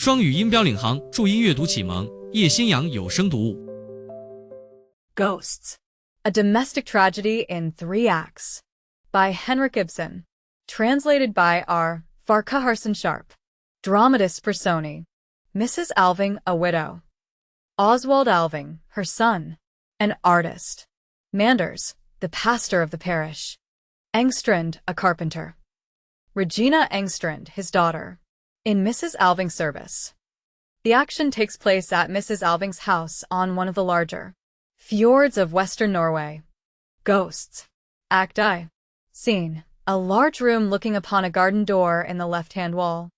双语音标领航，注音阅读启蒙，叶兴阳有声读物。Ghosts, A Domestic Tragedy in 3 Acts by Henrik Ibsen. Translated by R. Farquharson Sharp. Dramatis Personae. Mrs. Alving, a widow. Oswald Alving, her son. An artist. Manders, the pastor of the parish. Engstrand, a carpenter. Regina Engstrand, his daughter. In Mrs. Alving's service. The action takes place at Mrs. Alving's house on one of the larger fjords of western Norway. Ghosts. Act I. Scene. A large room looking upon a garden door in the left-hand wall.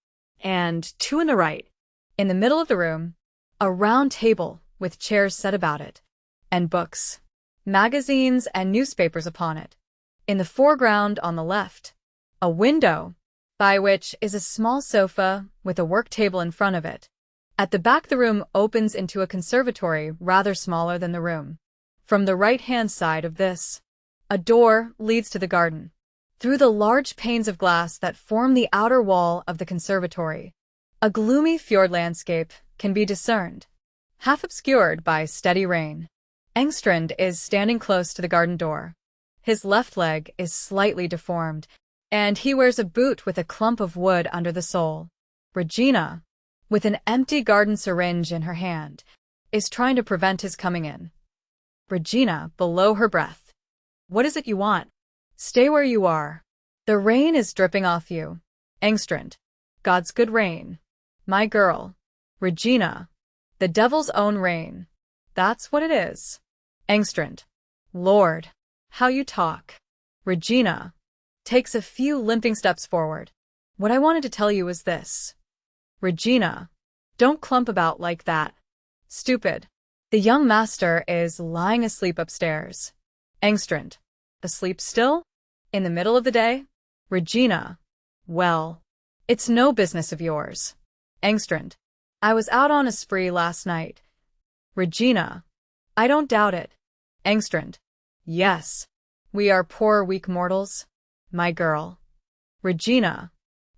And 2 in the right. In the middle of the room, a round table with chairs set about it, and books, magazines, and newspapers upon it. In the foreground on the left, a window, by which is a small sofa with a work table in front of it. At the back the room opens into a conservatory rather smaller than the room. From the right-hand side of this, a door leads to the garden. Through the large panes of glass that form the outer wall of the conservatory, a gloomy fjord landscape can be discerned, half obscured by steady rain. Engstrand is standing close to the garden door. His left leg is slightly deformed, and he wears a boot with a clump of wood under the sole. Regina, with an empty garden syringe in her hand, is trying to prevent his coming in. Regina, below her breath. What is it you want? Stay where you are. The rain is dripping off you. Engstrand. God's good rain. My girl. Regina. The devil's own rain. That's what it is. Engstrand. Lord, how you talk. Regina takes a few limping steps forward. What I wanted to tell you is this. Regina, don't clump about like that. Stupid. The young master is lying asleep upstairs. Engstrand. Asleep still? In the middle of the day? Regina. Well, it's no business of yours. Engstrand. I was out on a spree last night. Regina. I don't doubt it. Engstrand. Yes. We are poor weak mortals. My girl. Regina.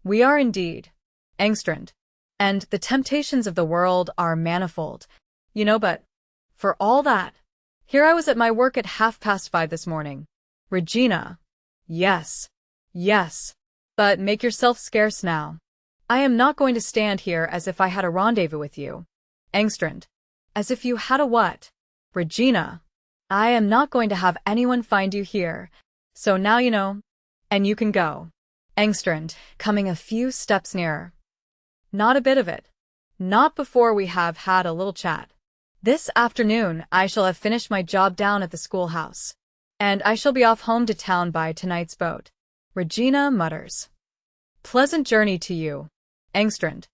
We are indeed. Engstrand. And the temptations of the world are manifold, you know, but for all that, here I was at my work at 5:30 this morning. Regina. Yes. Yes. But make yourself scarce now. I am not going to stand here as if I had a rendezvous with you. Engstrand. As if you had a what? Regina. I am not going to have anyone find you here. So now you know. And you can go. Engstrand, coming a few steps nearer. Not a bit of it. Not before we have had a little chat. This afternoon I shall have finished my job down at the schoolhouse. And I shall be off home to town by tonight's boat. Regina mutters. Pleasant journey to you. Engstrand.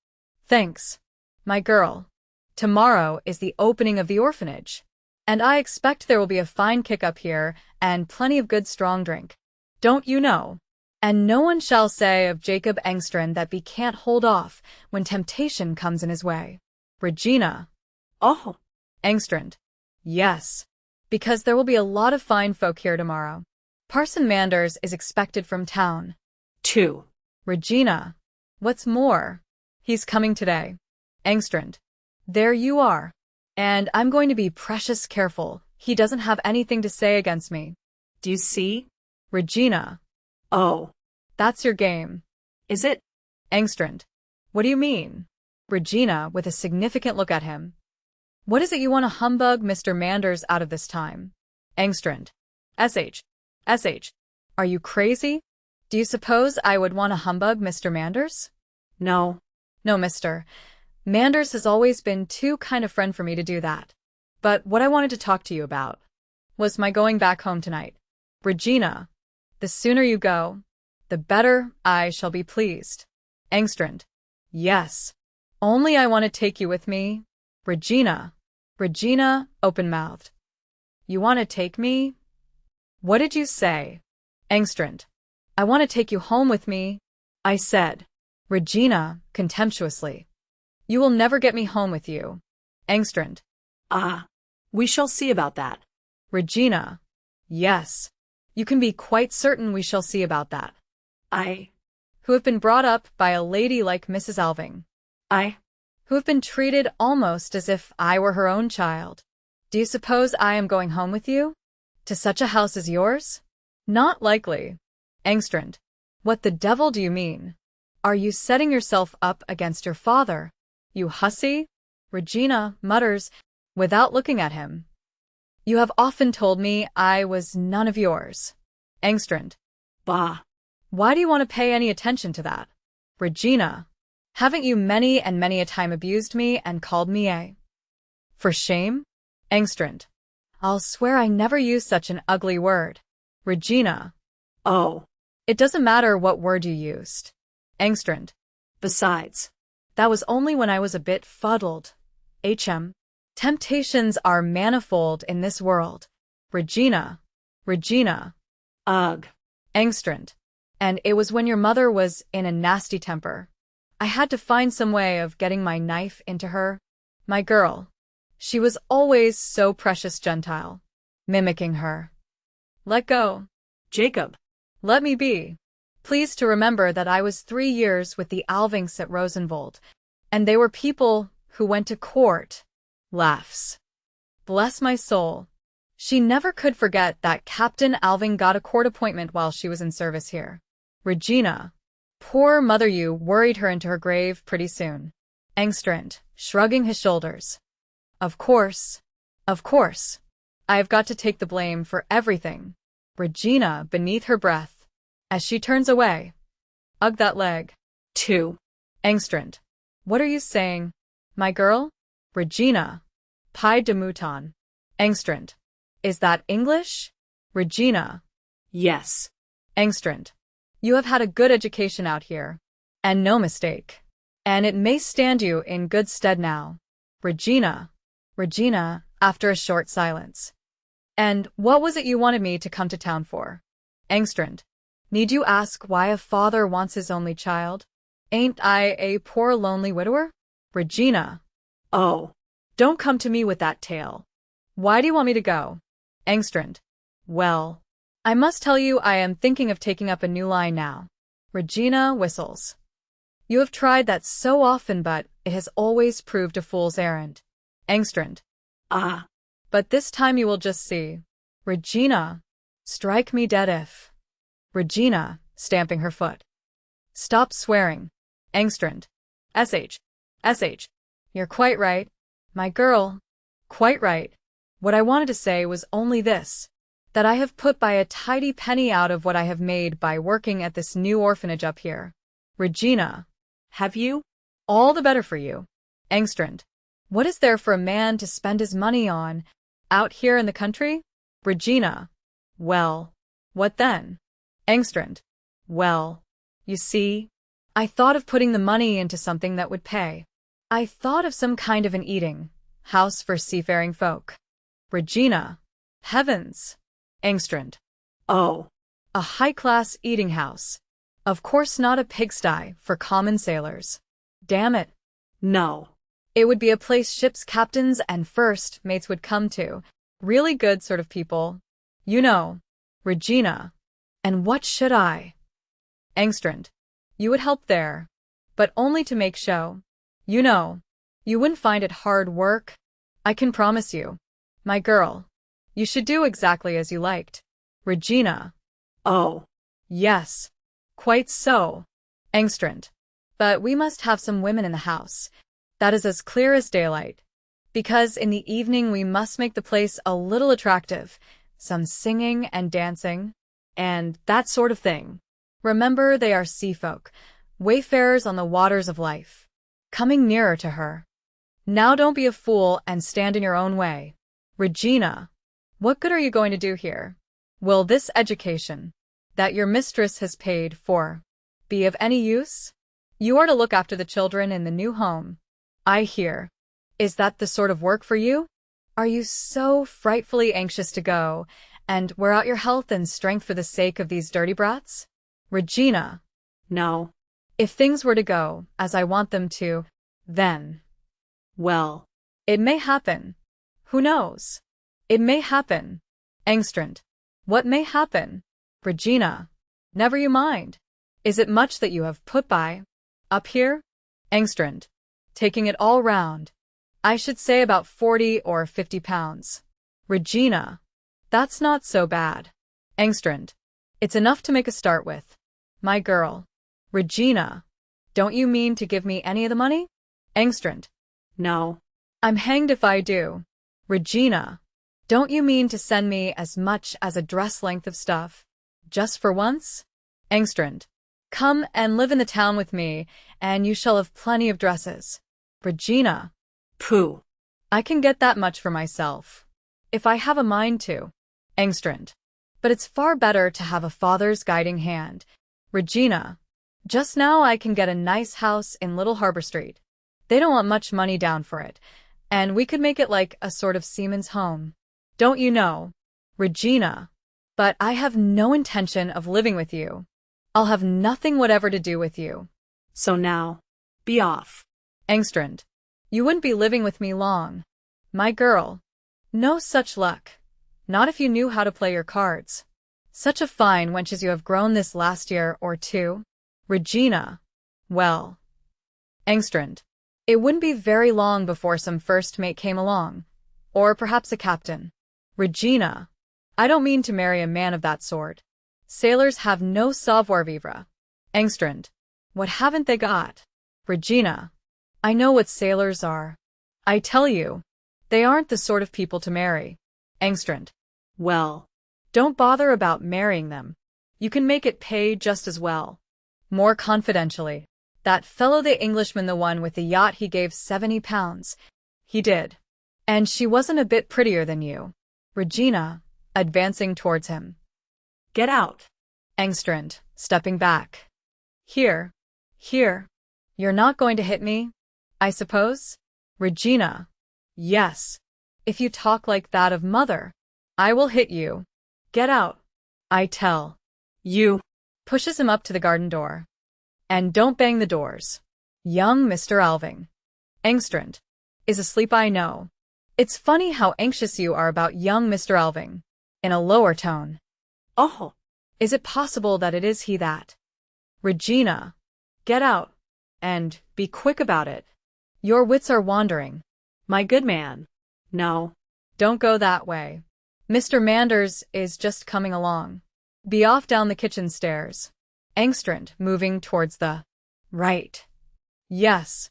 Thanks. My girl. Tomorrow is the opening of the orphanage. And I expect there will be a fine kick up here and plenty of good strong drink. Don't you know? And no one shall say of Jacob Engstrand that he can't hold off when temptation comes in his way. Regina. Oh. Engstrand. Yes. Because there will be a lot of fine folk here tomorrow. Parson Manders is expected from town. 2. Regina. What's more? He's coming today. Engstrand. There you are. And I'm going to be precious careful. He doesn't have anything to say against me. Do you see? Regina. Oh. That's your game. Is it? Engstrand. What do you mean? Regina, with a significant look at him. What is it you want to humbug Mr. Manders out of this time? Engstrand. S.H. Are you crazy? Do you suppose I would want to humbug Mr. Manders? No. No, Mr. Manders has always been too kind a friend for me to do that. But what I wanted to talk to you about was my going back home tonight. Regina. The sooner you go, the better I shall be pleased. Engstrand. Yes. Only I want to take you with me. Regina. Regina, open-mouthed. You want to take me? What did you say? Engstrand. I want to take you home with me, I said. Regina, contemptuously. You will never get me home with you. Engstrand. We shall see about that. Regina. Yes. You can be quite certain we shall see about that. I, who have been brought up by a lady like Mrs. Alving. I, who have been treated almost as if I were her own child. Do you suppose I am going home with you? To such a house as yours? Not likely. Engstrand. What the devil do you mean? Are you setting yourself up against your father, you hussy? Regina mutters, without looking at him. You have often told me I was none of yours. Engstrand. Bah. Why do you want to pay any attention to that? Regina. Haven't you many and many a time abused me and called me a... For shame? Engstrand. I'll swear I never used such an ugly word. Regina. Oh. It doesn't matter what word you used. Engstrand. Besides, that was only when I was a bit fuddled. Temptations are manifold in this world. Regina. Regina. Ugh. Engstrand. And it was when your mother was in a nasty temper. I had to find some way of getting my knife into her. My girl. She was always so precious Gentile. Mimicking her. Let go. Jacob. Let me be. Please to remember that I was 3 years with the Alvings at Rosenwald, and they were people who went to court. Laughs. Bless my soul. She never could forget that Captain Alving got a court appointment while she was in service here. Regina. Poor mother, you worried her into her grave pretty soon. Engstrand, shrugging his shoulders. Of course. Of course. I have got to take the blame for everything. Regina, beneath her breath, as she turns away. Ugh, that leg. 2. Engstrand. What are you saying, my girl? Regina. Pied de mouton. Engstrand. Is that English? Regina. Yes. Engstrand. You have had a good education out here. And no mistake. And it may stand you in good stead now. Regina. Regina, after a short silence. And what was it you wanted me to come to town for? Engstrand. Need you ask why a father wants his only child? Ain't I a poor lonely widower? Regina. Oh. Don't come to me with that tale. Why do you want me to go? Engstrand. Well, I must tell you I am thinking of taking up a new line now. Regina whistles. You have tried that so often, but it has always proved a fool's errand. Engstrand. Ah. But this time you will just see. Regina. Strike me dead if. Regina, stamping her foot. Stop swearing. Engstrand. Sh. You're quite right, my girl. Quite right. What I wanted to say was only this, that I have put by a tidy penny out of what I have made by working at this new orphanage up here. Regina. Have you? All the better for you. Engstrand. What is there for a man to spend his money on, out here in the country? Regina. Well, what then? Engstrand. Well, you see, I thought of putting the money into something that would pay. I thought of some kind of an eating house for seafaring folk. Regina. Heavens. Engstrand. Oh. A high-class eating house. Of course not a pigsty for common sailors. Damn it. No. It would be a place ship's captains and first mates would come to. Really good sort of people. You know. Regina. And what should I? Engstrand. You would help there. But only to make show. You know. You wouldn't find it hard work. I can promise you. My girl. You should do exactly as you liked. Regina. Oh. Yes. Quite so. Engstrand. But we must have some women in the house. That is as clear as daylight. Because in the evening we must make the place a little attractive. Some singing and dancing. And that sort of thing. Remember, they are sea folk, wayfarers on the waters of life. Coming nearer to her. Now don't be a fool and stand in your own way. Regina. What good are you going to do here? Will this education, that your mistress has paid for, be of any use? You are to look after the children in the new home. I hear. Is that the sort of work for you? Are you so frightfully anxious to go, and wear out your health and strength for the sake of these dirty brats? Regina. No. If things were to go as I want them to, then. Well. It may happen. Who knows? It may happen. Engstrand. What may happen? Regina. Never you mind. Is it much that you have put by? Up here? Engstrand. Taking it all round, I should say about 40 or 50 pounds. Regina. That's not so bad. Engstrand. It's enough to make a start with. My girl. Regina. Don't you mean to give me any of the money? Engstrand. No. I'm hanged if I do. Regina. Don't you mean to send me as much as a dress length of stuff? Just for once? Engstrand. Come and live in the town with me, and you shall have plenty of dresses. Regina. Pooh. I can get that much for myself. If I have a mind to. Engstrand. But it's far better to have a father's guiding hand. Regina. Just now I can get a nice house in Little Harbor Street. They don't want much money down for it, and we could make it like a sort of seaman's home. Don't you know? Regina. But I have no intention of living with you. I'll have nothing whatever to do with you. So now, be off. Engstrand. You wouldn't be living with me long. My girl. No such luck. Not if you knew how to play your cards. Such a fine wench as you have grown this last year or two. Regina. Well. Engstrand. It wouldn't be very long before some first mate came along. Or perhaps a captain. Regina. I don't mean to marry a man of that sort. Sailors have no savoir-vivre. Engstrand. What haven't they got? Regina. I know what sailors are. I tell you, they aren't the sort of people to marry. Engstrand. Well, don't bother about marrying them. You can make it pay just as well. More confidentially, that fellow the Englishman, the one with the yacht, he gave 70 pounds. He did. And she wasn't a bit prettier than you. Regina, advancing towards him. Get out. Engstrand, stepping back. Here. You're not going to hit me, I suppose? Regina. Yes. If you talk like that of mother, I will hit you. Get out. I tell you. Pushes him up to the garden door. And don't bang the doors. Young Mr. Alving. Engstrand. Is asleep, I know. It's funny how anxious you are about young Mr. Alving. In a lower tone. Oh. Is it possible that it is he that? Regina. Get out. And be quick about it. Your wits are wandering. My good man. No. Don't go that way. Mr. Manders is just coming along. Be off down the kitchen stairs. Engstrand, moving towards the right. Yes,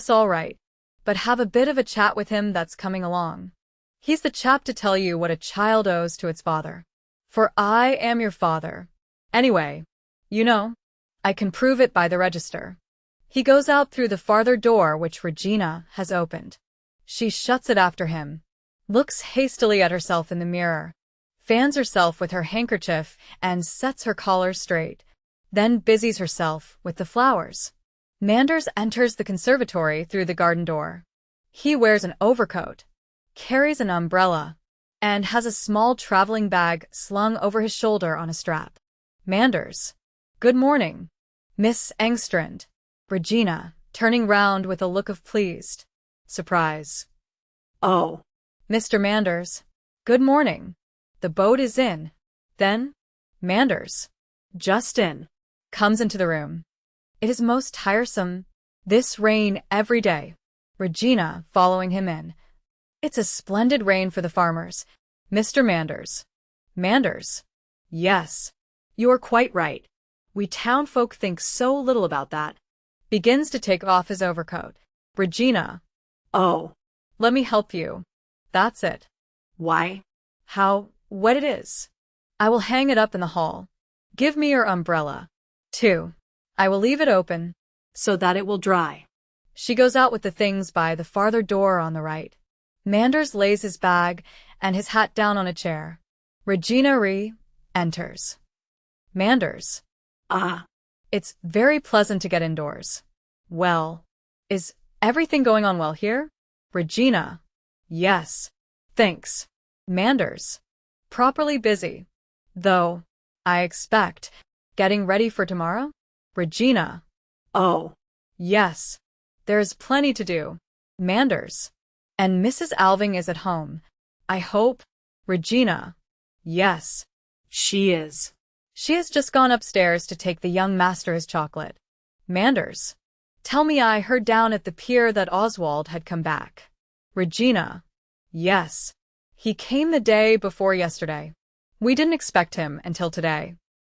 all right. But have a bit of a chat with him that's coming along. He's the chap to tell you what a child owes to its father. For I am your father. Anyway, you know, I can prove it by the register. He goes out through the farther door which Regina has opened. She shuts it after him, looks hastily at herself in the mirror, fans herself with her handkerchief and sets her collar straight, then busies herself with the flowers. Manders enters the conservatory through the garden door. He wears an overcoat, carries an umbrella, and has a small traveling bag slung over his shoulder on a strap. Manders. Good morning, Miss Engstrand. Regina, turning round with a look of pleased surprise. Oh. Mr. Manders. Good morning. The boat is in. Then? Manders. Just in. Comes into the room. It is most tiresome. This rain every day. Regina, following him in. It's a splendid rain for the farmers. Mr. Manders. Manders. Yes. You're quite right. We townfolk think so little about that. Begins to take off his overcoat. Regina. Oh. Let me help you. That's it. Why? How wet it is. I will hang it up in the hall. Give me your umbrella. 2. I will leave it open, so that it will dry. She goes out with the things by the farther door on the right. Manders lays his bag and his hat down on a chair. Regina re-enters. Manders. Ah. It's very pleasant to get indoors. Well, is everything going on well here? Regina. Yes. Thanks. Manders. Properly busy. Though, I expect, getting ready for tomorrow? Regina. Oh. Yes. There's plenty to do. Manders. And Mrs. Alving is at home, I hope? Regina. Yes. She is. She has just gone upstairs to take the young master his chocolate. Manders. Tell me, I heard down at the pier that Oswald had come back. Regina. Yes. He came the day before yesterday. We didn't expect him until today.